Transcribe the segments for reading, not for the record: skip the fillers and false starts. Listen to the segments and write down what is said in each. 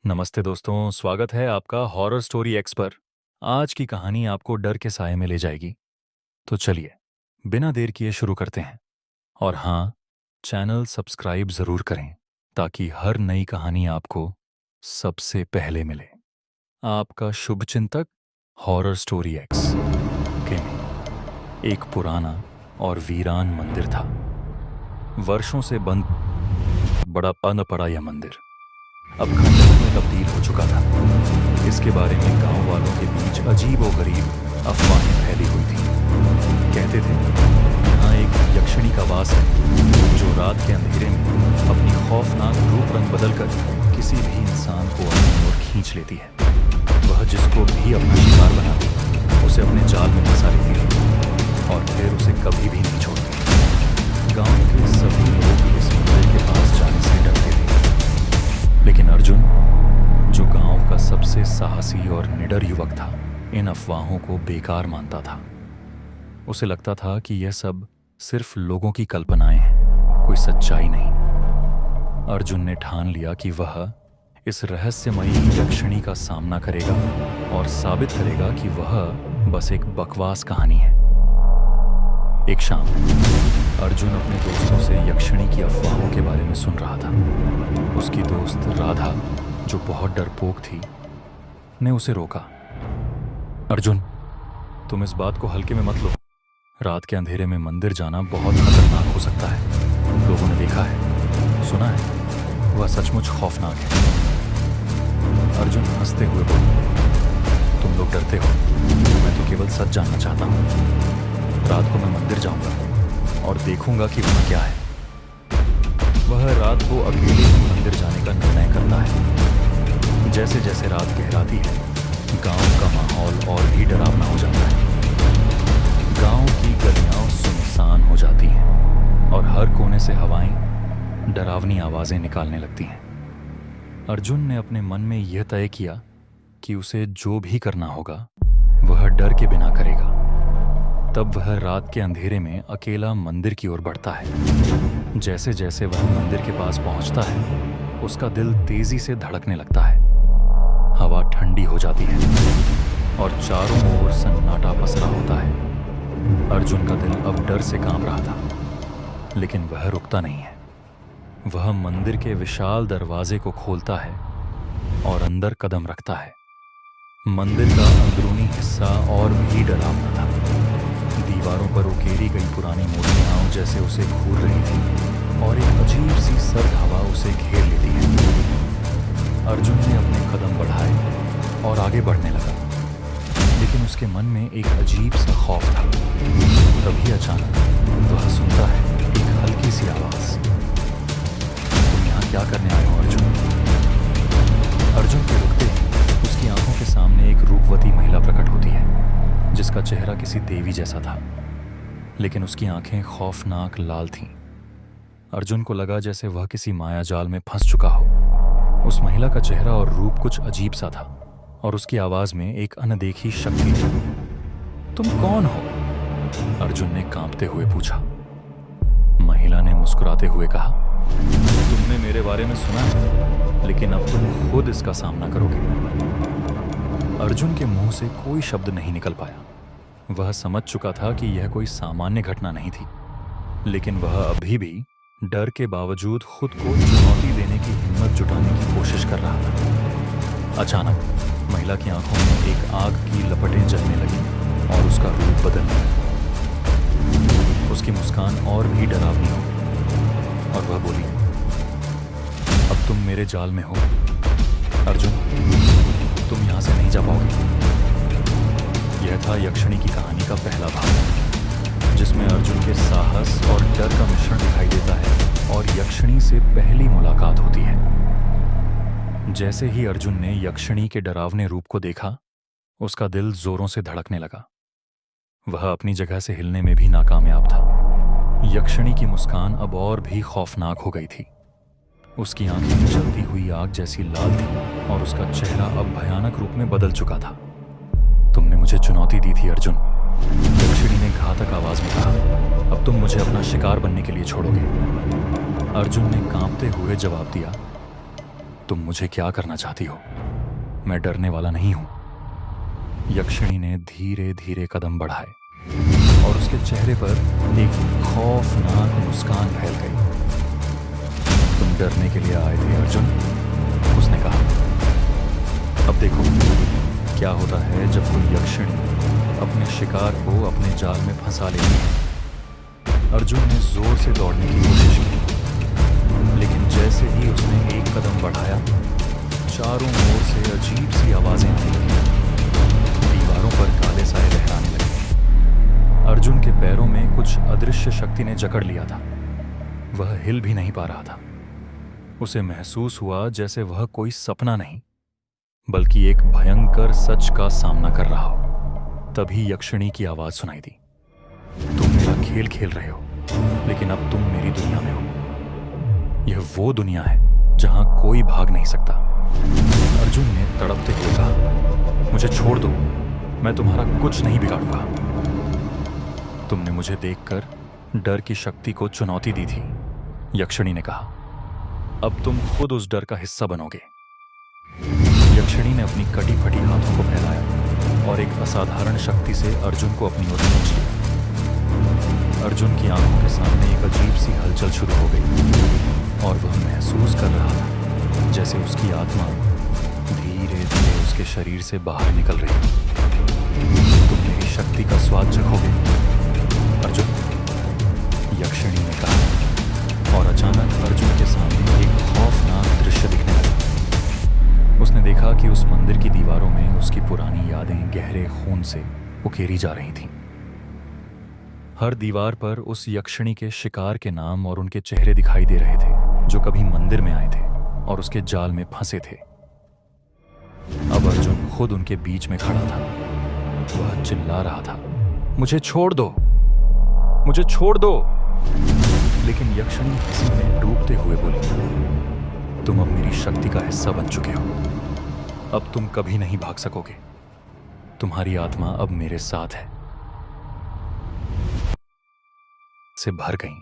नमस्ते दोस्तों, स्वागत है आपका हॉरर स्टोरी एक्स पर। आज की कहानी आपको डर के साए में ले जाएगी। तो चलिए, बिना देर किए शुरू करते हैं। और हाँ, चैनल सब्सक्राइब ज़रूर करें ताकि हर नई कहानी आपको सबसे पहले मिले। आपका शुभचिंतक हॉरर स्टोरी एक्स के में एक पुराना और वीरान मंदिर था। वर्षों से बंद बड़ा पड़ा यह मंदिर अब खंडहर में तब्दील हो चुका था। इसके बारे में गांव वालों के बीच अजीब व गरीब अफवाहें फैली हुई थी। कहते थे यहाँ एक यक्षिणी का वास है जो रात के अंधेरे में अपनी खौफनाक रूप रंग बदलकर किसी भी इंसान को अपनी ओर खींच लेती है। वह जिसको भी अपना शिकार बनाती उसे अपने जाल में फंसा लेती है और फिर उसे कभी भी नहीं छोड़ती। गांव के सभी लोग इस मंदिर के पास जाने से डरते थे, लेकिन अर्जुन, जो गांव का सबसे साहसी और निडर युवक था, इन अफवाहों को बेकार मानता था। उसे लगता था कि यह सब सिर्फ लोगों की कल्पनाएं हैं, कोई सच्चाई नहीं। अर्जुन ने ठान लिया कि वह इस रहस्यमयी यक्षिणी का सामना करेगा और साबित करेगा कि वह बस एक बकवास कहानी है। एक शाम अर्जुन अपने दोस्तों से यक्षिणी की अफवाहों के बारे में सुन रहा था। उसकी दोस्त राधा, जो बहुत डरपोक थी, ने उसे रोका। अर्जुन, तुम इस बात को हल्के में मत लो। रात के अंधेरे में मंदिर जाना बहुत खतरनाक हो सकता है। लोगों ने देखा है, सुना है, वह सचमुच खौफनाक है। अर्जुन हंसते हुए बोला, तुम लोग डरते हो, मैं तो केवल सच जानना चाहता हूँ। रात को मैं मंदिर जाऊंगा और देखूंगा कि वहां क्या है। वह रात को अकेले ही मंदिर जाने का निर्णय करता है। जैसे जैसे रात गहराती है, गांव का माहौल और भी डरावना हो जाता है। गांव की गलियां सुनसान हो जाती हैं और हर कोने से हवाएं डरावनी आवाजें निकालने लगती हैं। अर्जुन ने अपने मन में यह तय किया कि उसे जो भी करना होगा वह डर के बिना करेगा। तब वह रात के अंधेरे में अकेला मंदिर की ओर बढ़ता है। जैसे जैसे वह मंदिर के पास पहुंचता है, उसका दिल तेजी से धड़कने लगता है। हवा ठंडी हो जाती है और चारों ओर सन्नाटा पसरा होता है। अर्जुन का दिल अब डर से कांप रहा था, लेकिन वह रुकता नहीं है। वह मंदिर के विशाल दरवाजे को खोलता है और अंदर कदम रखता है। मंदिर का अंदरूनी हिस्सा और भी डरावना था। दीवारों पर उकेरी गई पुरानी मूर्तियां जैसे उसे घूर रही थी और एक अजीब सी सर्द हवा उसे घेर लेती है। अर्जुन ने अपने कदम बढ़ाए और आगे बढ़ने लगा, लेकिन उसके मन में एक अजीब सा खौफ था। तभी अचानक वह सुनता है एक हल्की सी आवाज, तुम यहाँ क्या करने आए हो अर्जुन? अर्जुन के रुकते ही उसकी आंखों के सामने एक रूपवती महिला प्रकट होती है, जिसका चेहरा किसी देवी जैसा था, लेकिन उसकी आंखें खौफनाक लाल थीं। अर्जुन को लगा जैसे वह किसी मायाजाल में फंस चुका हो। उस महिला का चेहरा और रूप कुछ अजीब सा था और उसकी आवाज में एक अनदेखी शक्ति थी। तुम कौन हो? अर्जुन ने कांपते हुए पूछा। महिला ने मुस्कुराते हुए कहा, तुमने मेरे बारे में सुना है, लेकिन अब तुम खुद इसका सामना करोगे। अर्जुन के मुंह से कोई शब्द नहीं निकल पाया। वह समझ चुका था कि यह कोई सामान्य घटना नहीं थी, लेकिन वह अभी भी डर के बावजूद खुद को चुनौती देने की हिम्मत जुटाने की कोशिश कर रहा था। अचानक महिला की आंखों में एक आग की लपटें जलने लगी और उसका रूप बदलने लगा। उसकी मुस्कान और भी डरावनी हो गई और वह बोली, अब तुम मेरे जाल में हो अर्जुन, तुम यहां से नहीं जा पाओगे। यह था यक्षिणी की कहानी का पहला भाग, जिसमें अर्जुन के साहस और डर का मिश्रण दिखाई देता है और यक्षिणी से पहली मुलाकात होती है। जैसे ही अर्जुन ने यक्षिणी के डरावने रूप को देखा, उसका दिल जोरों से धड़कने लगा। वह अपनी जगह से हिलने में भी नाकामयाब था। यक्षिणी की मुस्कान अब और भी खौफनाक हो गई थी। उसकी आंखें जलती हुई आग जैसी लाल थी और उसका चेहरा अब भयानक रूप में बदल चुका था। तुमने मुझे चुनौती दी थी अर्जुन, यक्षिणी ने घातक आवाज में कहा। अब तुम मुझे अपना शिकार बनने के लिए छोड़ोगे? अर्जुन ने कांपते हुए जवाब दिया, तुम मुझे क्या करना चाहती हो? मैं डरने वाला नहीं हूं। यक्षिणी ने धीरे धीरे कदम बढ़ाए और उसके चेहरे पर एक खौफनाक मुस्कान फैल गई। तुम डरने के लिए आए थे अर्जुन, उसने कहा। अब देखो क्या होता है जब कोई यक्षिणी अपने शिकार को अपने जाल में फंसा लेती है। अर्जुन ने जोर से दौड़ने की कोशिश की, लेकिन जैसे ही उसने एक कदम बढ़ाया, चारों ओर से अजीब सी आवाजें आने लगीं। दीवारों पर काले साए लहराने लगे। अर्जुन के पैरों में कुछ अदृश्य शक्ति ने जकड़ लिया था। वह हिल भी नहीं पा रहा था। उसे महसूस हुआ जैसे वह कोई सपना नहीं, बल्कि एक भयंकर सच का सामना कर रहा हो। तभी यक्षिणी की आवाज सुनाई दी। तुम मेरा खेल खेल रहे हो, लेकिन अब तुम मेरी दुनिया में हो। यह वो दुनिया है जहां कोई भाग नहीं सकता। अर्जुन ने तड़पते हुए कहा, मुझे छोड़ दो, मैं तुम्हारा कुछ नहीं बिगाड़ूंगा। तुमने मुझे देखकर डर की शक्ति को चुनौती दी थी, यक्षिणी ने कहा। अब तुम खुद उस डर का हिस्सा बनोगे। यक्षिणी ने अपनी कटी फटी हाथों को फैलाया और एक असाधारण शक्ति से अर्जुन को अपनी ओर खींच लिया। अर्जुन की आंखों के सामने एक अजीब सी हलचल शुरू हो गई और वह महसूस कर रहा था जैसे उसकी आत्मा धीरे धीरे उसके शरीर से बाहर निकल रही है। तुम मेरी शक्ति का स्वाद चखोगे अर्जुन, यक्षिणी ने कहा। और अचानक अर्जुन के सामने एक खौफनाक दृश्य दिखने लगा। उसने देखा कि उस मंदिर की दीवारों में उसकी पुरानी यादें गहरे खून से उकेरी जा रही थीं। हर दीवार पर उस यक्षिणी के शिकार के नाम और उनके चेहरे दिखाई दे रहे थे, जो कभी मंदिर में आए थे और उसके जाल में फंसे थे। अब अर्जुन खुद उनके बीच में खड़ा था। वह चिल्ला रहा था, मुझे छोड़ दो, मुझे छोड़ दो। लेकिन यक्षिणी हंसी में डूबते हुए बोली, तुम अब मेरी शक्ति का हिस्सा बन चुके हो। अब तुम कभी नहीं भाग सकोगे। तुम्हारी आत्मा अब मेरे साथ है। से भर गई।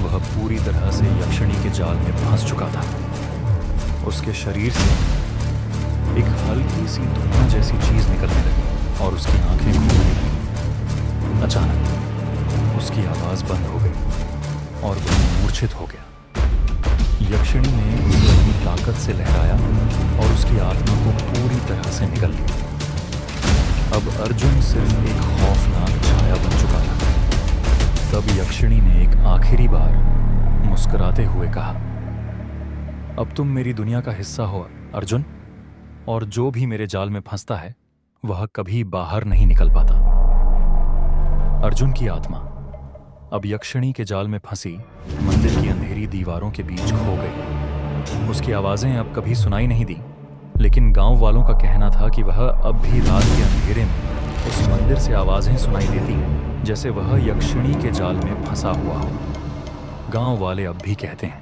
वह पूरी तरह से यक्षिणी के जाल में फंस चुका था। उसके शरीर से एक हल्की सी धुआं जैसी चीज निकलने लगी और उसकी आंखें घूमने लगी। अचानक उसकी आवाज बंद हो गई और वह मूर्छित हो गया। यक्षिणी ने उसे अपनी ताकत से लहराया और उसकी आत्मा को पूरी तरह से निगल लिया। अब अर्जुन सिर्फ एक खौफनाक छाया बन चुका था। तब यक्षिणी ने एक आखिरी बार मुस्कुराते हुए कहा, अब तुम मेरी दुनिया का हिस्सा हो अर्जुन, और जो भी मेरे जाल में फंसता है वह कभी बाहर नहीं निकल पाता। अर्जुन की आत्मा अब यक्षिणी के जाल में फंसी मंदिर की अंधेरी दीवारों के बीच खो गई। उसकी आवाजें अब कभी सुनाई नहीं दी, लेकिन गांव वालों का कहना था कि वह अब भी रात के अंधेरे में उस मंदिर से आवाजें सुनाई देती हैं, जैसे वह यक्षिणी के जाल में फंसा हुआ हो। गांव वाले अब भी कहते हैं,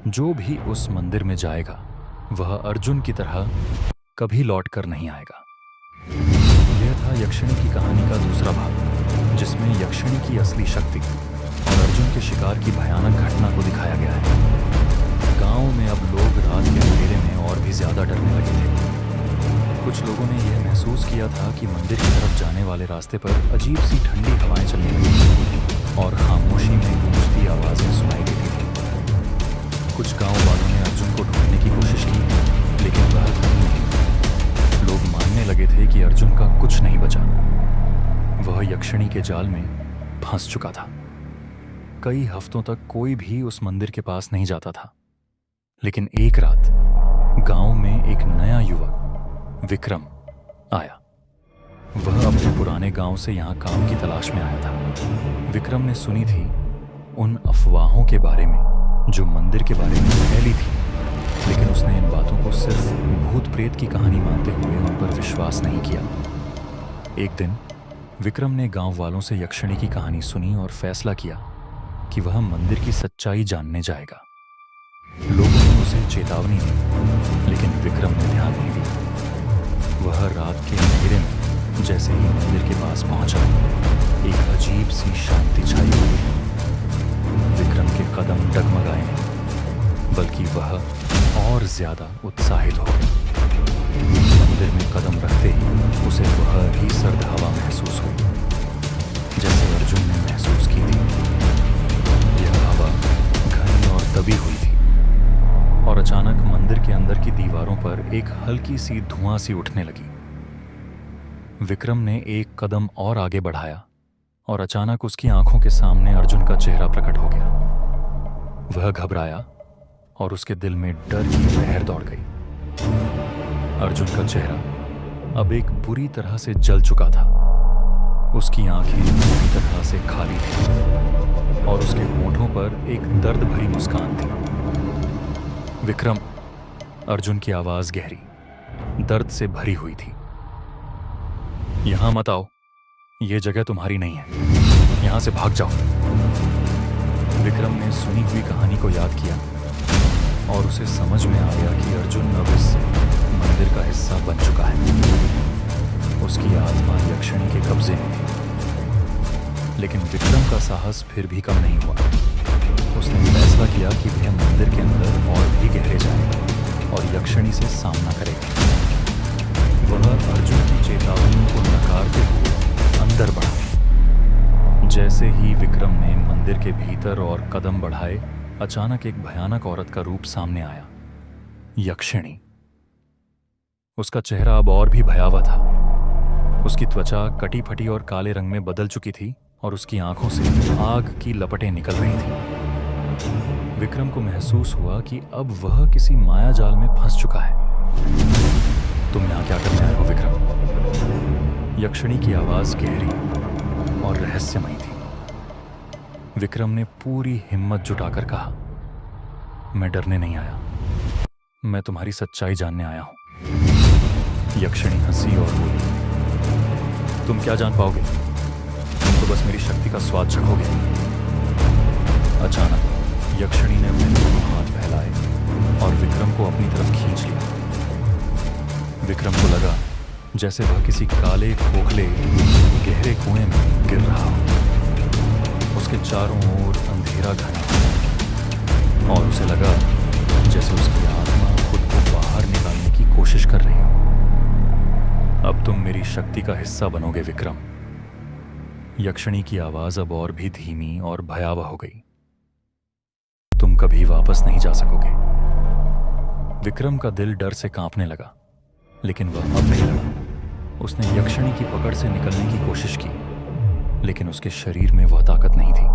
जो भी उस मंदिर में जाएगा वह अर्जुन की तरह कभी लौट कर नहीं आएगा। यह था यक्षिणी की कहानी का दूसरा भाग, जिसमें यक्षिणी की असली शक्ति और अर्जुन के शिकार की भयानक घटना को दिखाया गया है। गांव में अब लोग रात के अंधेरे में और भी ज्यादा डरने लगे थे। कुछ लोगों ने यह महसूस किया था कि मंदिर की तरफ जाने वाले रास्ते पर अजीब सी ठंडी हवाएं चलने लगी और खामोशी में गूंजती आवाजें सुनाई देती थी। कुछ गांव वालों ने अर्जुन को ढूंढने की कोशिश की, लेकिन वह कहीं नहीं। लोग मानने लगे थे कि अर्जुन का कुछ नहीं बचा। वह यक्षिणी के जाल में फंस चुका था। कई हफ्तों तक कोई भी उस मंदिर के पास नहीं जाता था। लेकिन एक रात गांव में एक नया युवक विक्रम आया। वह अपने पुराने गांव से यहाँ काम की तलाश में आया था। विक्रम ने सुनी थी उन अफवाहों के बारे में जो मंदिर के बारे में फैली थी, लेकिन उसने इन बातों को सिर्फ भूत प्रेत की कहानी मानते हुए उन पर विश्वास नहीं किया। एक दिन विक्रम ने गांव वालों से यक्षिणी की कहानी सुनी और फैसला किया कि वह मंदिर की सच्चाई जानने जाएगा। लोगों ने उसे चेतावनी दी, लेकिन विक्रम ने ध्यान नहीं दिया। वह रात के अंधेरे में जैसे ही मंदिर के पास पहुंचा, एक अजीब सी शांति छाई हुई थी। विक्रम के कदम डगमगाए नहीं, बल्कि वह और ज्यादा उत्साहित हो गया। मंदिर में कदम रखते ही उसे वह ही सर्द हवा महसूस हुई जैसे अर्जुन ने महसूस की थी। यह हवा घनी और दबी हुई थी और अचानक मंदिर के अंदर की दीवारों पर एक हल्की सी धुआं सी उठने लगी। विक्रम ने एक कदम और आगे बढ़ाया और अचानक उसकी आंखों के सामने अर्जुन का चेहरा प्रकट हो गया। वह घबराया और उसके दिल में डर की लहर दौड़ गई। अर्जुन का चेहरा अब एक बुरी तरह से जल चुका था। उसकी आंखें पूरी तरह से खाली थीं और उसके होंठों पर एक दर्द भरी मुस्कान थी। विक्रम, अर्जुन की आवाज गहरी, दर्द से भरी हुई थी। यहां मत आओ, यह जगह तुम्हारी नहीं है, यहां से भाग जाओ। विक्रम ने सुनी हुई कहानी को याद किया और उसे समझ में आ गया कि अर्जुन अब इस मंदिर का हिस्सा बन चुका है। उसकी आत्मा यक्षिणी के कब्जे में थी। लेकिन विक्रम का साहस फिर भी कम नहीं हुआ। उसने फैसला किया कि वह मंदिर के अंदर और भी गहरे जाएगा और यक्षिणी से सामना करेगा। वह अर्जुन की चेतावनी को नकारते हुए अंदर बढ़ा। जैसे ही विक्रम ने मंदिर के भीतर और कदम बढ़ाए, अचानक एक भयानक औरत का रूप सामने आया, यक्षिणी। उसका चेहरा अब और भी भयावह था। उसकी त्वचा कटी फटी और काले रंग में बदल चुकी थी और उसकी आंखों से आग की लपटें निकल रही थीं। विक्रम को महसूस हुआ कि अब वह किसी माया जाल में फंस चुका है। तुम यहां क्या करने आए हो विक्रम? यक्षिणी की आवाज गहरी और रहस्यमयी थी। विक्रम ने पूरी हिम्मत जुटाकर कहा, मैं डरने नहीं आया, मैं तुम्हारी सच्चाई जानने आया हूं। यक्षिणी हंसी और बोली, तुम क्या जान पाओगे? तुम तो बस मेरी शक्ति का स्वाद चखोगे। अचानक यक्षिणी ने अपने दोनों हाथ फैलाए और विक्रम को अपनी तरफ खींच लिया। विक्रम को लगा जैसे वह किसी काले खोखले गहरे कुएं में गिर रहा हो। उसके चारों ओर अंधेरा घना हो और उसे लगा जैसे उसकी आत्मा खुद को बाहर निकालने की कोशिश कर रही हो। अब तुम मेरी शक्ति का हिस्सा बनोगे विक्रम। यक्षिणी की आवाज अब और भी धीमी और भयावह हो गई। तुम कभी वापस नहीं जा सकोगे। विक्रम का दिल डर से कांपने लगा, लेकिन वह अब नहीं लड़ा। उसने यक्षिणी की पकड़ से निकलने की कोशिश की, लेकिन उसके शरीर में वह ताकत नहीं थी।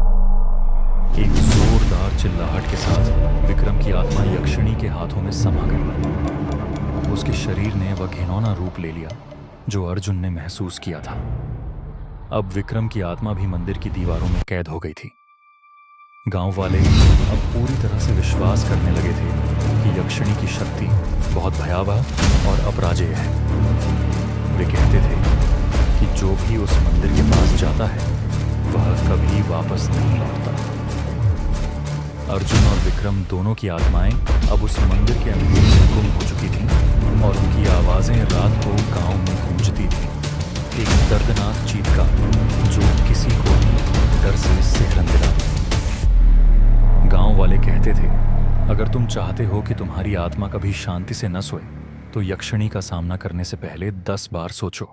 एक जोरदार चिल्लाहट के साथ विक्रम की आत्मा यक्षिणी के हाथों में समा गई। उसके शरीर ने वह घिनौना रूप ले लिया जो अर्जुन ने महसूस किया था। अब विक्रम की आत्मा भी मंदिर की दीवारों में कैद हो गई थी। गांव वाले अब पूरी तरह से विश्वास करने लगे थे कि यक्षिणी की शक्ति बहुत भयावह और अपराजेय है। वे कहते थे कि जो भी उस मंदिर के पास जाता है वह कभी वापस नहीं लौटता। अर्जुन और विक्रम दोनों की आत्माएं अब उस मंदिर के अंधेरे में गुम हो चुकी थीं और उनकी आवाजें रात को गांव में गूंजती थीं। एक दर्दनाक चीत्कार जो किसी को भी डर से सिहरन दिलाती। गांव वाले कहते थे, अगर तुम चाहते हो कि तुम्हारी आत्मा कभी शांति से न सोए तो यक्षिणी का सामना करने से पहले 10 बार सोचो।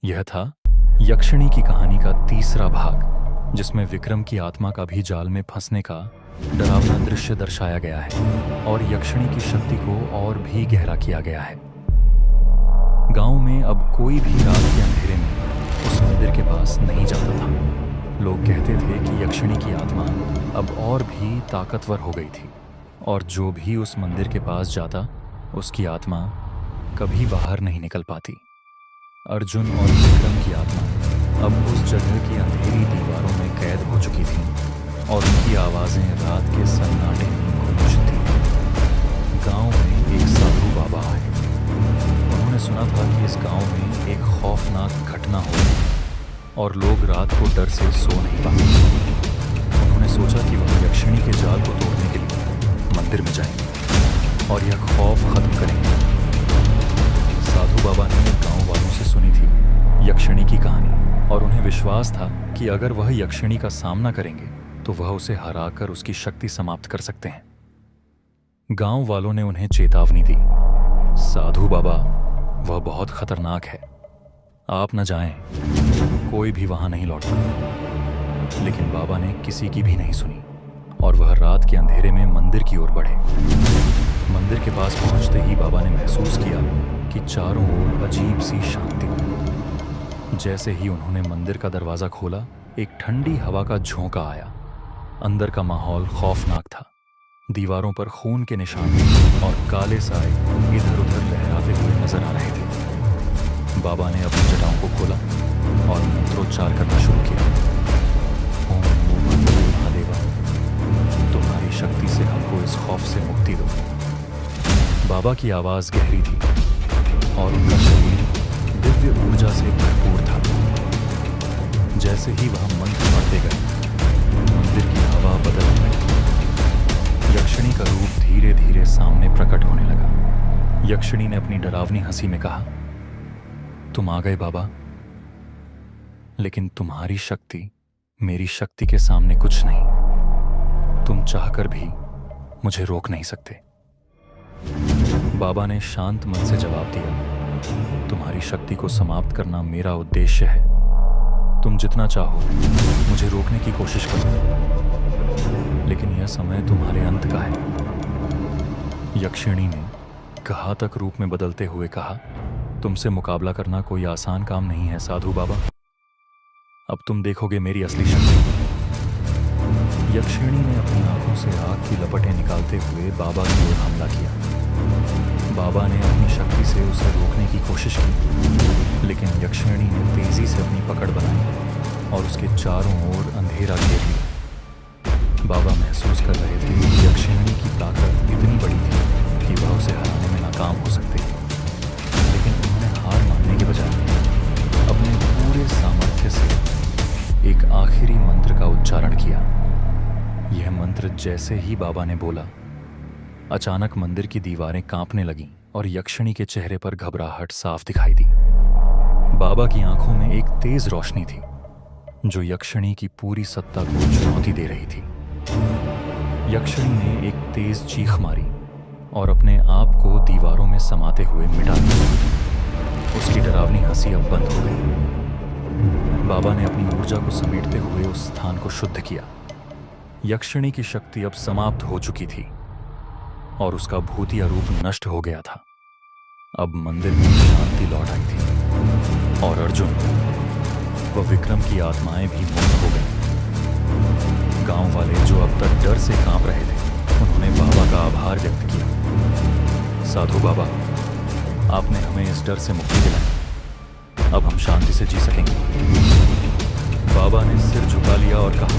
यह था यक्षिणी की कहानी का तीसरा भाग, जिसमें विक्रम की आत्मा का भी जाल में फंसने का डरावना दृश्य दर्शाया गया है और यक्षिणी की शक्ति को और भी गहरा किया गया है। गांव में अब कोई भी रात के अंधेरे में उस मंदिर के पास नहीं जाता था। लोग कहते थे कि यक्षिणी की आत्मा अब और भी ताकतवर हो गई थी और जो भी उस मंदिर के पास जाता उसकी आत्मा कभी बाहर नहीं निकल पाती। अर्जुन और विक्रम की आत्मा अब उस जगह की अंधेरी दीवारों में कैद हो चुकी थी और उनकी आवाजें रात के सन्नाटे में गूंजती थीं। गांव में एक साधु बाबा आए। उन्होंने सुना था कि इस गांव में एक खौफनाक घटना हो रही और लोग रात को डर से सो नहीं पाते। उन्होंने सोचा कि वह यक्षिणी के जाल को तोड़ने के लिए मंदिर में जाएंगे और यह खौफ खत्म करेंगे। साधु बाबा ने गांव वालों से सुनी थी यक्षिणी की कहानी और उन्हें विश्वास था कि अगर वह यक्षिणी का सामना करेंगे तो वह उसे हराकर उसकी शक्ति समाप्त कर सकते हैं। गांव वालों ने उन्हें चेतावनी दी, साधु बाबा, वह बहुत खतरनाक है, आप न जाएं, कोई भी वहां नहीं लौटता। लेकिन बाबा ने किसी की भी नहीं सुनी और वह रात के अंधेरे में मंदिर की ओर बढ़े। मंदिर के पास पहुंचते ही बाबा ने महसूस किया कि चारों ओर अजीब सी शांति। जैसे ही उन्होंने मंदिर का दरवाजा खोला, एक ठंडी हवा का झोंका आया। अंदर का माहौल खौफनाक था। दीवारों पर खून के निशान और काले साए इधर उधर लहराते हुए नजर आ रहे थे। बाबा ने अपनी जटाओं को खोला और मंत्रोच्चार करना शुरू किया। ओम नमो भगवते महादेवा, तुम्हारी शक्ति से हमको इस खौफ से मुक्ति दो। बाबा की आवाज गहरी थी और उनका शरीर दिव्य ऊर्जा से भरपूर था। जैसे ही वह मंत्र पढ़ते गए, मंदिर की हवा बदलने लगी। यक्षिणी का रूप धीरे धीरे सामने प्रकट होने लगा। यक्षिणी ने अपनी डरावनी हंसी में कहा, तुम आ गए बाबा, लेकिन तुम्हारी शक्ति मेरी शक्ति के सामने कुछ नहीं। तुम चाहकर भी मुझे रोक नहीं सकते। बाबा ने शांत मन से जवाब दिया, तुम्हारी शक्ति को समाप्त करना मेरा उद्देश्य है। तुम जितना चाहो मुझे रोकने की कोशिश करो, लेकिन यह समय तुम्हारे अंत का है। यक्षिणी ने घातक रूप में बदलते हुए कहा, तुमसे मुकाबला करना कोई आसान काम नहीं है साधु बाबा। अब तुम देखोगे मेरी असली शक्ति। यक्षिणी ने अपनी आंखों से आग की लपटें निकालते हुए बाबा की ओर हमला किया। बाबा ने अपनी शक्ति से उसे रोकने की कोशिश की, लेकिन यक्षिणी ने तेजी से अपनी पकड़ बनाई और उसके चारों ओर अंधेरा घेर लिया। बाबा महसूस कर रहे थे कि यक्षिणी की ताकत इतनी बड़ी थी कि वह उसे हराने में नाकाम हो सकते थे। लेकिन उन्होंने हार मानने के बजाय अपने पूरे सामर्थ्य से एक आखिरी मंत्र का उच्चारण किया। यह मंत्र जैसे ही बाबा ने बोला, अचानक मंदिर की दीवारें कांपने लगीं और यक्षिणी के चेहरे पर घबराहट साफ दिखाई दी। बाबा की आंखों में एक तेज रोशनी थी जो यक्षिणी की पूरी सत्ता को चुनौती दे रही थी। यक्षिणी ने एक तेज चीख मारी और अपने आप को दीवारों में समाते हुए मिटा दिया। उसकी डरावनी हंसी अब बंद हो गई। बाबा ने अपनी ऊर्जा को समेटते हुए उस स्थान को शुद्ध किया। यक्षिणी की शक्ति अब समाप्त हो चुकी थी और उसका भूतिया रूप नष्ट हो गया था। अब मंदिर में शांति लौट आई थी और अर्जुन व विक्रम की आत्माएं भी मुक्त हो गईं। गांव वाले जो अब तक डर से कांप रहे थे, उन्होंने बाबा का आभार व्यक्त किया। साधु बाबा, आपने हमें इस डर से मुक्ति दिलाई। अब हम शांति से जी सकेंगे। बाबा ने सिर झुका लिया और कहा,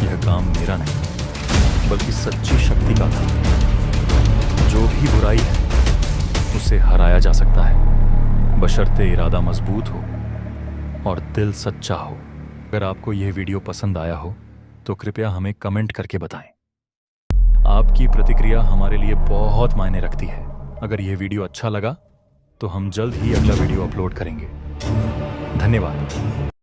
यह काम मेरा नहीं बल्कि सच्ची शक्ति का था। जो भी बुराई है उसे हराया जा सकता है, बशर्ते इरादा मजबूत हो और दिल सच्चा हो। अगर आपको यह वीडियो पसंद आया हो तो कृपया हमें कमेंट करके बताएं। आपकी प्रतिक्रिया हमारे लिए बहुत मायने रखती है। अगर यह वीडियो अच्छा लगा तो हम जल्द ही अगला वीडियो अपलोड करेंगे। धन्यवाद।